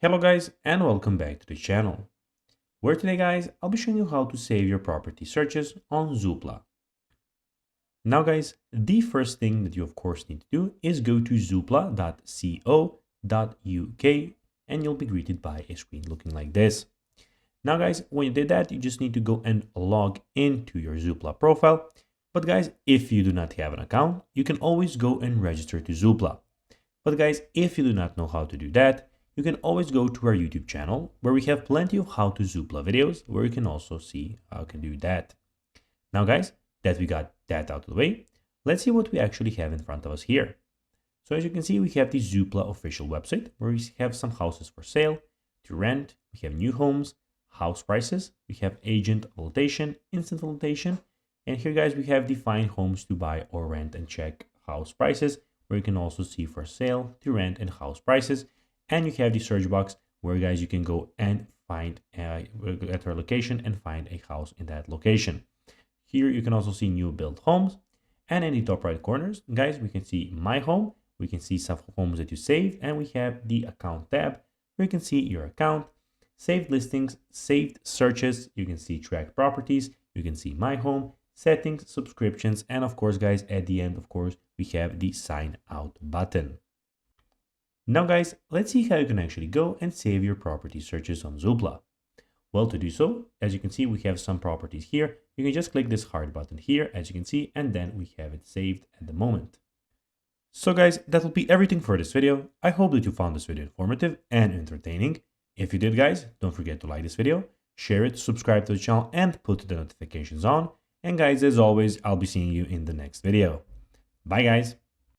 Hello guys and welcome back to the channel, where today guys I'll be showing you how to save your property searches on Zoopla. Now guys, the first thing that you of course need to do is go to zoopla.co.uk and you'll be greeted by a screen looking like this. Now guys, when you did that, you just need to go and log into your Zoopla profile. But guys, if you do not have an account, you can always go and register to Zoopla. But guys, if you do not know how to do that, you can always go to our YouTube channel where we have plenty of how to Zoopla videos where you can also see how you can do that. Now guys, that we got that out of the way, let's see what we actually have in front of us here. So as you can see, we have the Zoopla official website where we have some houses for sale, to rent, we have new homes, house prices, we have agent validation, instant validation, and here guys we have define homes to buy or rent and check house prices where you can also see for sale, to rent, and house prices. And you have the search box where guys you can go and find at our location and find a house in that location. Here you can also see new build homes, and in the top right corners guys we can see my home, we can see some homes that you saved, and we have the account tab where you can see your account, saved listings, saved searches, you can see track properties, you can see my home, settings, subscriptions, and of course guys at the end of course we have the sign out button. Now guys, let's see how you can actually go and save your property searches on Zoopla. Well, to do so, as you can see, we have some properties here. You can just click this heart button here, as you can see, and then we have it saved at the moment. So guys, that will be everything for this video. I hope that you found this video informative and entertaining. If you did guys, don't forget to like this video, share it, subscribe to the channel, and put the notifications on. And guys, as always, I'll be seeing you in the next video. Bye guys.